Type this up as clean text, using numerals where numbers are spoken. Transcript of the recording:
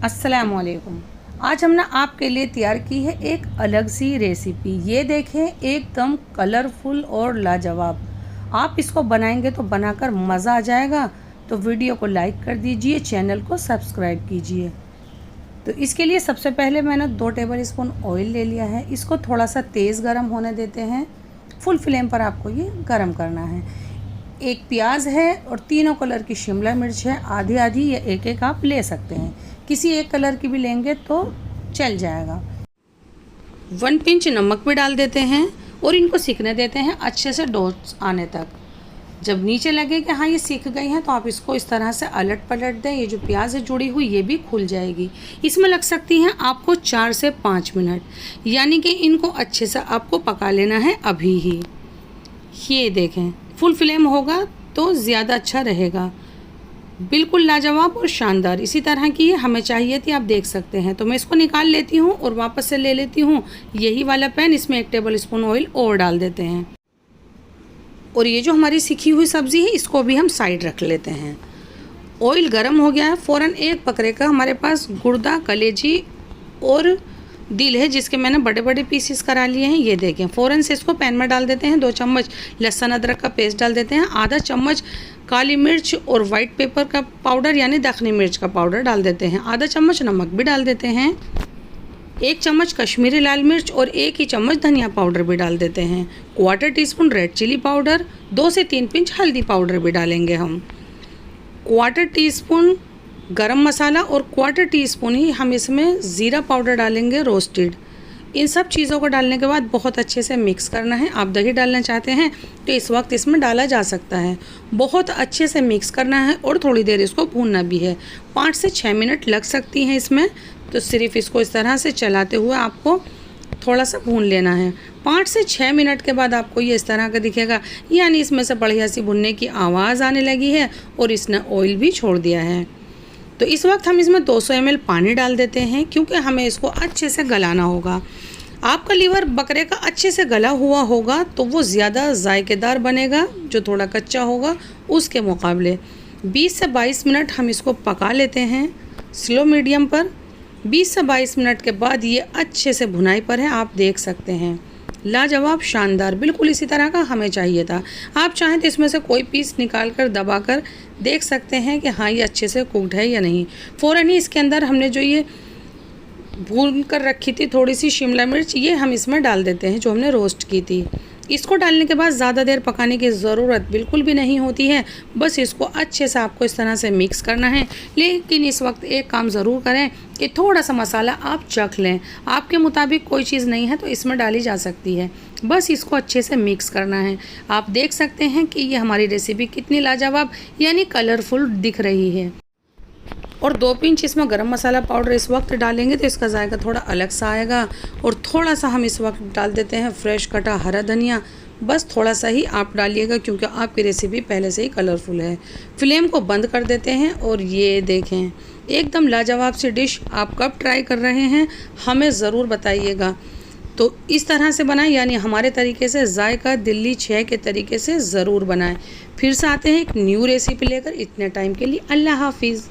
अस्सलामुअलैकुम। आज हमने आपके लिए तैयार की है एक अलग सी रेसिपी। ये देखें, एकदम कलरफुल और लाजवाब। आप इसको बनाएंगे तो बनाकर मज़ा आ जाएगा। तो वीडियो को लाइक कर दीजिए, चैनल को सब्सक्राइब कीजिए। तो इसके लिए सबसे पहले मैंने 2 टेबल स्पून ऑयल ले लिया है। इसको थोड़ा सा तेज़ गरम होने देते हैं। फुल फ्लेम पर आपको ये गरम करना है। एक प्याज है और तीनों कलर की शिमला मिर्च है। आधी आधी या एक एक आप ले सकते हैं, किसी एक कलर की भी लेंगे तो चल जाएगा। 1 पिंच नमक भी डाल देते हैं और इनको सीखने देते हैं अच्छे से डोज आने तक। जब नीचे लगे कि हाँ ये सीख गई हैं तो आप इसको इस तरह से अलट पलट दें। ये जो प्याज है जुड़ी हुई ये भी खुल जाएगी। इसमें लग सकती हैं आपको 4 से 5 मिनट, यानी कि इनको अच्छे से आपको पका लेना है अभी ही। ये देखें, फुल फ्लेम होगा तो ज़्यादा अच्छा रहेगा। बिल्कुल लाजवाब और शानदार इसी तरह की हमें चाहिए थी, आप देख सकते हैं। तो मैं इसको निकाल लेती हूँ और वापस से ले लेती हूँ यही वाला पैन। इसमें 1 टेबल स्पून ऑयल और डाल देते हैं और ये जो हमारी सिकी हुई सब्ज़ी है इसको भी हम साइड रख लेते हैं। ऑयल गर्म हो गया है। फ़ौरन एक बकरे का हमारे पास गुर्दा, कलेजी और दिल है, जिसके मैंने बड़े बड़े पीसेस करा लिए हैं। ये देखें, फ़ौरन से इसको पैन में डाल देते हैं। 2 चम्मच लहसुन अदरक का पेस्ट डाल देते हैं। आधा चम्मच काली मिर्च और वाइट पेपर का पाउडर यानी दखनी मिर्च का पाउडर डाल देते हैं। आधा चम्मच नमक भी डाल देते हैं। 1 चम्मच कश्मीरी लाल मिर्च और 1 ही चम्मच धनिया पाउडर भी डाल देते हैं। 1/4 टीस्पून रेड चिली पाउडर, 2 से 3 पिंच हल्दी पाउडर भी डालेंगे हम। 1/4 टीस्पून गरम मसाला और 1/4 टीस्पून ही हम इसमें ज़ीरा पाउडर डालेंगे रोस्टेड। इन सब चीज़ों को डालने के बाद बहुत अच्छे से मिक्स करना है। आप दही डालना चाहते हैं तो इस वक्त इसमें डाला जा सकता है। बहुत अच्छे से मिक्स करना है और थोड़ी देर इसको भूनना भी है। 5 से 6 मिनट लग सकती हैं इसमें। तो सिर्फ इसको इस तरह से चलाते हुए आपको थोड़ा सा भून लेना है। 5 से 6 मिनट के बाद आपको ये इस तरह का दिखेगा, यानी इसमें से बढ़िया सी भुनने की आवाज़ आने लगी है और इसने ऑयल भी छोड़ दिया है। तो इस वक्त हम इसमें 200 ml पानी डाल देते हैं, क्योंकि हमें इसको अच्छे से गलाना होगा। आपका लीवर बकरे का अच्छे से गला हुआ होगा तो वो ज़्यादा जायकेदार बनेगा, जो थोड़ा कच्चा होगा उसके मुकाबले। 20 से 22 मिनट हम इसको पका लेते हैं स्लो मीडियम पर। 20 से 22 मिनट के बाद ये अच्छे से भुनाई पर है, आप देख सकते हैं। लाजवाब, शानदार, बिल्कुल इसी तरह का हमें चाहिए था। आप चाहें तो इसमें से कोई पीस निकाल कर दबा कर देख सकते हैं कि हाँ ये अच्छे से कुक्ड है या नहीं। फ़ौरन ही इसके अंदर हमने जो ये भून कर रखी थी थोड़ी सी शिमला मिर्च, ये हम इसमें डाल देते हैं जो हमने रोस्ट की थी। इसको डालने के बाद ज़्यादा देर पकाने की ज़रूरत बिल्कुल भी नहीं होती है। बस इसको अच्छे से आपको इस तरह से मिक्स करना है। लेकिन इस वक्त एक काम ज़रूर करें कि थोड़ा सा मसाला आप चख लें। आपके मुताबिक कोई चीज़ नहीं है तो इसमें डाली जा सकती है। बस इसको अच्छे से मिक्स करना है। आप देख सकते हैं कि ये हमारी रेसिपी कितनी लाजवाब यानी कलरफुल दिख रही है। और 2 पिंच इसमें गरम मसाला पाउडर इस वक्त डालेंगे तो इसका जायका थोड़ा अलग सा आएगा। और थोड़ा सा हम इस वक्त डाल देते हैं फ्रेश कटा हरा धनिया। बस थोड़ा सा ही आप डालिएगा, क्योंकि आपकी रेसिपी पहले से ही कलरफुल है। फ्लेम को बंद कर देते हैं और ये देखें, एकदम लाजवाब सी डिश। आप कब ट्राई कर रहे हैं हमें ज़रूर बताइएगा। तो इस तरह से बनाएं, यानी हमारे तरीके से, जायका दिल्ली 6 के तरीके से ज़रूर बनाएं। फिर से आते हैं एक न्यू रेसिपी लेकर। इतने टाइम के लिए अल्लाह हाफिज़।